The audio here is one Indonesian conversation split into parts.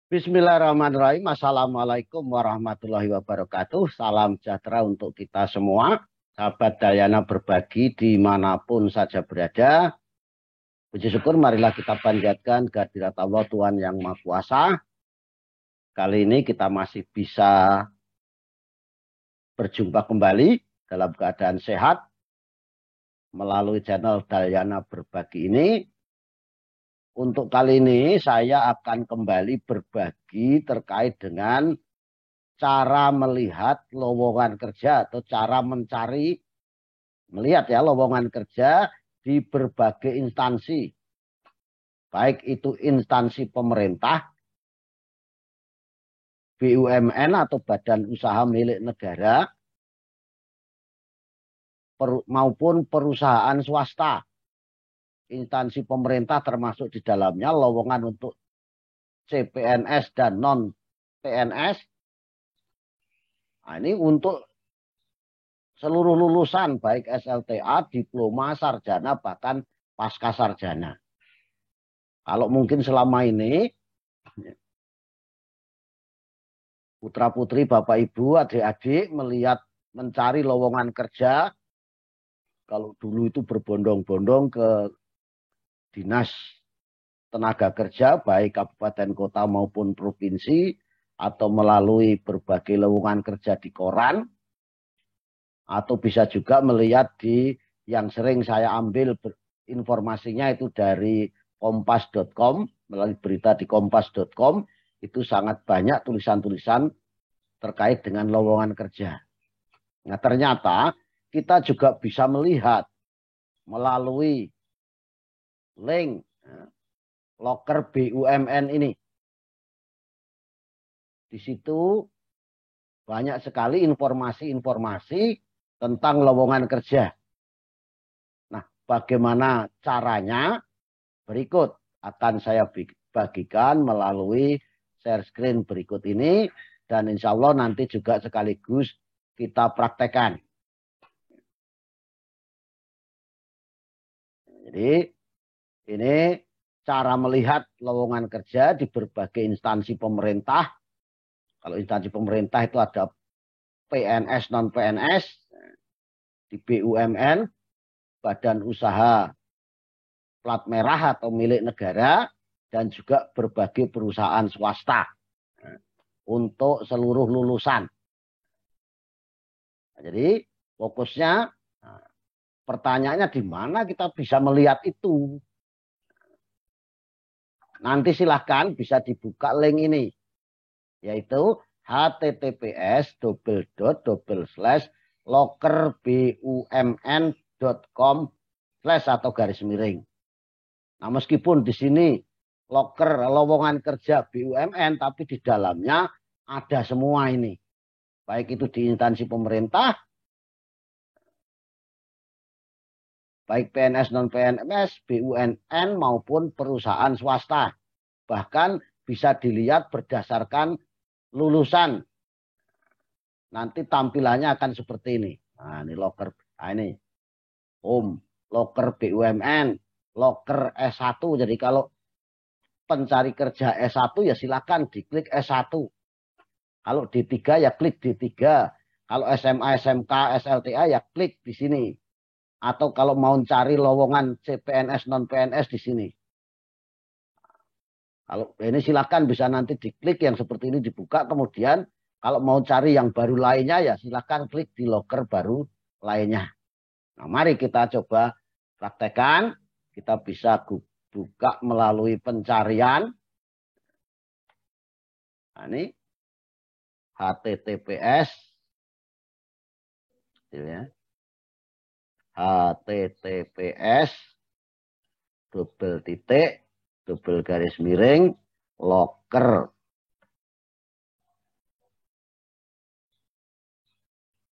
Bismillahirrahmanirrahim. Assalamualaikum warahmatullahi wabarakatuh. Salam sejahtera untuk kita semua. Sahabat Dayana berbagi dimanapun saja berada. Puji syukur marilah kita panjatkan kehadirat Allah Tuhan yang Maha Kuasa. Kali ini kita masih bisa berjumpa kembali dalam keadaan sehat melalui channel Dayana berbagi ini. Untuk kali ini saya akan kembali berbagi terkait dengan cara melihat lowongan kerja atau cara melihat ya lowongan kerja di berbagai instansi. Baik itu instansi pemerintah, BUMN atau badan usaha milik negara, maupun perusahaan swasta. Instansi pemerintah termasuk di dalamnya lowongan untuk CPNS dan non-PNS. Nah, ini untuk seluruh lulusan baik SLTA, diploma, sarjana, bahkan pasca sarjana. Kalau mungkin selama ini putra-putri, bapak ibu, adik-adik melihat mencari lowongan kerja, kalau dulu itu berbondong-bondong ke dinas tenaga kerja baik kabupaten kota maupun provinsi atau melalui berbagai lowongan kerja di koran, atau bisa juga melihat di yang sering saya ambil informasinya itu dari kompas.com, melalui berita di kompas.com itu sangat banyak tulisan-tulisan terkait dengan lowongan kerja. Nah, ternyata kita juga bisa melihat melalui link loker BUMN ini. Di situ banyak sekali informasi-informasi tentang lowongan kerja. Nah, bagaimana caranya? Berikut akan saya bagikan melalui share screen berikut ini. Dan insya Allah nanti juga sekaligus kita praktekkan. Jadi ini cara melihat lowongan kerja di berbagai instansi pemerintah. Kalau instansi pemerintah itu ada PNS, non-PNS, di BUMN, badan usaha plat merah atau milik negara, dan juga berbagai perusahaan swasta untuk seluruh lulusan. Jadi fokusnya, pertanyaannya di mana kita bisa melihat itu. Nanti silahkan bisa dibuka link ini, yaitu https://lokerbumn.com/ atau garis miring. Nah, meskipun di sini loker lowongan kerja BUMN, tapi di dalamnya ada semua ini. Baik itu di instansi pemerintah, baik PNS, non-PNS, BUMN maupun perusahaan swasta. Bahkan bisa dilihat berdasarkan lulusan. Nanti tampilannya akan seperti ini. Nah, ini loker. Nah, ini home, loker BUMN, loker S1. Jadi kalau pencari kerja S1 ya silakan diklik S1. Kalau D3 ya klik D3. Kalau SMA, SMK, SLTA ya klik di sini. Atau kalau mau cari lowongan CPNS, non-PNS di sini. Kalau ini silakan bisa nanti diklik yang seperti ini dibuka. Kemudian kalau mau cari yang baru lainnya ya silakan klik di loker baru lainnya. Nah, mari kita coba praktekkan. Kita bisa buka melalui pencarian. Nah, ini HTTPS. Ya. HTTPS // loker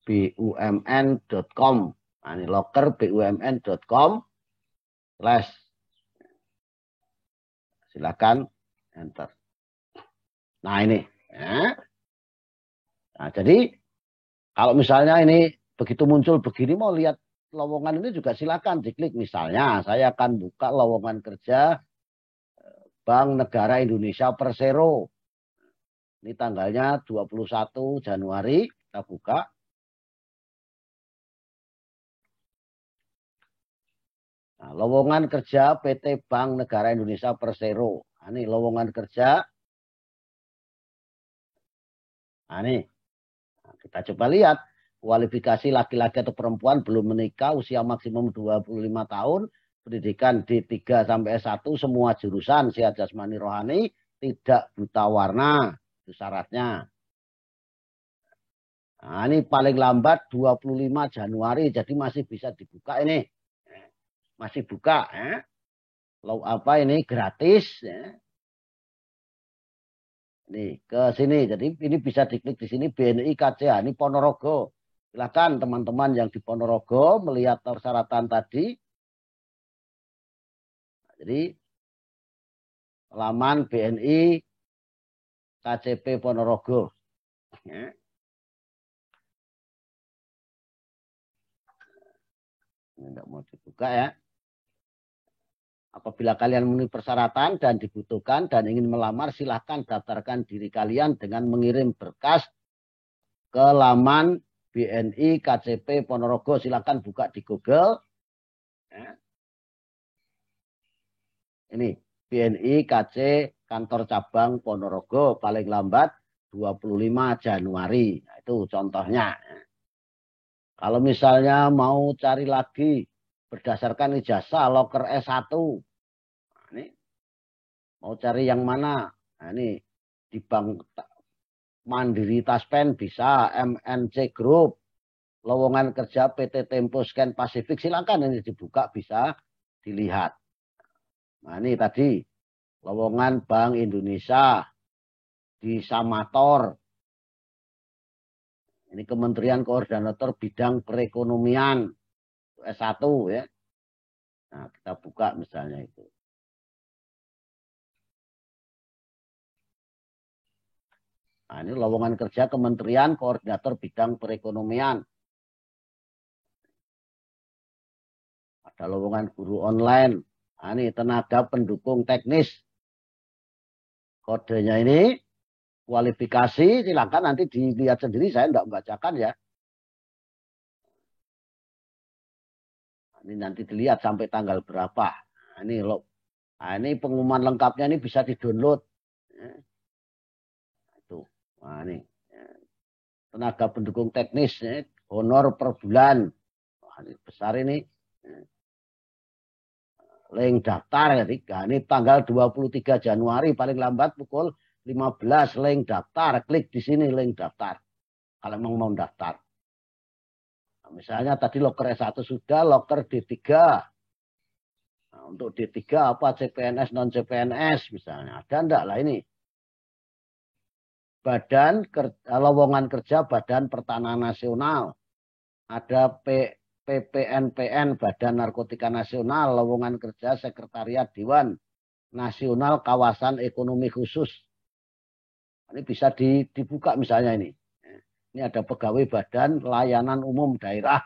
bumn.com. Nah, ini loker bumn.com/ silakan enter. Nah, ini ya. Nah, jadi kalau misalnya ini begitu muncul begini mau lihat lowongan ini juga silakan diklik. Misalnya saya akan buka lowongan kerja Bank Negara Indonesia Persero. Ini tanggalnya 21 Januari. Kita buka. Nah, lowongan kerja PT Bank Negara Indonesia Persero. Nah, ini lowongan kerja. Nah, ini. Nah, kita coba lihat. Kualifikasi laki-laki atau perempuan belum menikah, usia maksimum 25 tahun, pendidikan D3 sampai S1, semua jurusan, sehat jasmani rohani, tidak buta warna. Itu syaratnya. Nah, ini paling lambat 25 Januari, jadi masih bisa dibuka ini. Masih buka. Lalu apa ini gratis. Nih ke sini, jadi ini bisa diklik di sini BNI KCA, ini Ponorogo. Silakan teman-teman yang di Ponorogo melihat persyaratan tadi. Jadi laman BNI KCP Ponorogo. Ya. Ini tidak mau dibuka ya. Apabila kalian memenuhi persyaratan dan dibutuhkan dan ingin melamar, silahkan daftarkan diri kalian dengan mengirim berkas ke laman BNI KCP Ponorogo. Silahkan buka di Google. Ya. Ini BNI KC kantor cabang Ponorogo paling lambat 25 Januari. Nah, itu contohnya. Kalau misalnya mau cari lagi berdasarkan ijazah loker S1. Nah, ini mau cari yang mana? Nah, ini di Bank Mandiri Taspen bisa, MNC Group, lowongan kerja PT Tempo Scan Pasifik, silakan ini dibuka bisa dilihat. Nah, ini tadi lowongan Bank Indonesia di Samator. Ini Kementerian Koordinator Bidang Perekonomian S1 ya. Nah, kita buka misalnya itu. Nah, ini lowongan kerja Kementerian Koordinator Bidang Perekonomian. Ada lowongan guru online. Nah, ini tenaga pendukung teknis. Kodenya ini kualifikasi, silakan nanti dilihat sendiri, saya tidak membacakan ya. Nah, ini nanti dilihat sampai tanggal berapa. Nah, ini pengumuman lengkapnya ini bisa di-download. Itu. Nah, ini tenaga pendukung teknis, honor per bulan. Wah, ini besar ini. Link daftar ya. Ini tanggal 23 Januari paling lambat pukul 15 link daftar. Klik di sini link daftar. Kalau memang mau daftar. Nah, misalnya tadi loker S1 sudah, loker D3. Nah, untuk D3 apa CPNS non CPNS misalnya. Ada enggak lah ini. Lowongan kerja Badan Pertanahan Nasional. Ada PPNPN Badan Narkotika Nasional, lowongan kerja Sekretariat Dewan Nasional Kawasan Ekonomi Khusus. Ini bisa dibuka misalnya ini. Ini ada pegawai Badan Layanan Umum Daerah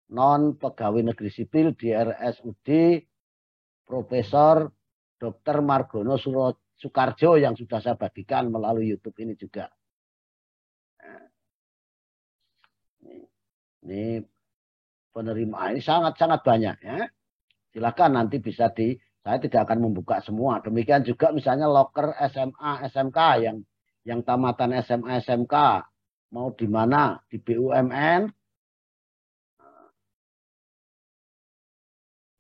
non pegawai negeri sipil di RSUD Profesor Dr. Margono Soekarjo yang sudah saya bagikan melalui YouTube ini juga. Ini penerimaan ini sangat-sangat banyak ya. Silakan nanti bisa saya tidak akan membuka semua. Demikian juga misalnya loker SMA SMK yang tamatan SMA SMK mau di mana? Di BUMN.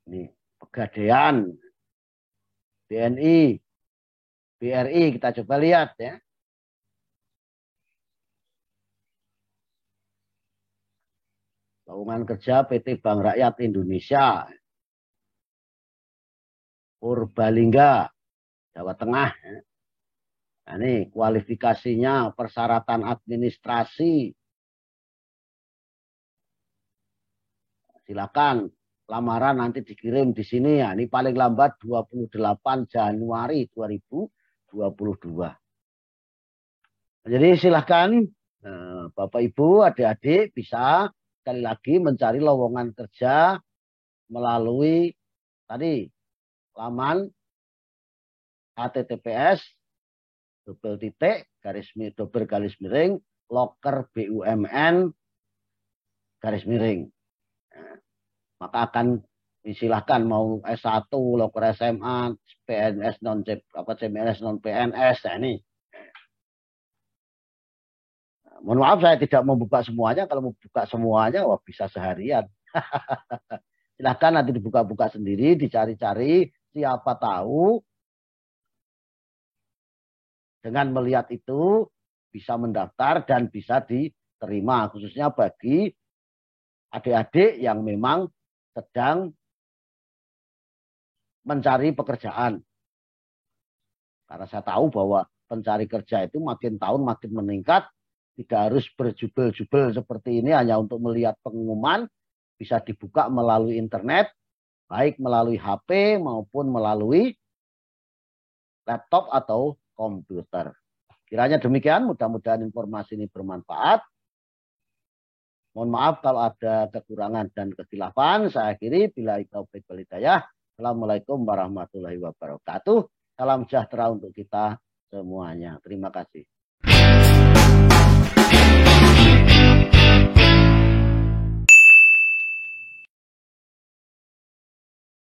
Ini Pegadaian, BNI, BRI kita coba lihat ya. Lowongan kerja PT Bank Rakyat Indonesia. Purbalingga, Jawa Tengah. Nah, ini kualifikasinya, persyaratan administrasi. Silakan lamaran nanti dikirim di sini ya. Ini paling lambat 28 Januari 2022. Jadi silakan Bapak Ibu, adik-adik bisa sekali lagi mencari lowongan kerja melalui tadi laman https garis miring double garis miring loker BUMN garis miring. Nah, maka akan silahkan mau S1, loker SMA, PNS non CPNS non PNS. Nah, ini. Mohon maaf saya tidak membuka semuanya. Kalau membuka semuanya, wah bisa seharian. Silahkan nanti dibuka-buka sendiri, dicari-cari. Siapa tahu dengan melihat itu bisa mendaftar dan bisa diterima. Khususnya bagi adik-adik yang memang sedang mencari pekerjaan. Karena saya tahu bahwa pencari kerja itu makin tahun makin meningkat. Tidak harus berjubel-jubel seperti ini hanya untuk melihat pengumuman. Bisa dibuka melalui internet, baik melalui HP maupun melalui laptop atau komputer. Kiranya demikian, mudah-mudahan informasi ini bermanfaat. Mohon maaf kalau ada kekurangan dan kesilapan. Saya akhiri. Billahi taufiq wal hidayah. Assalamualaikum warahmatullahi wabarakatuh. Salam sejahtera untuk kita semuanya. Terima kasih.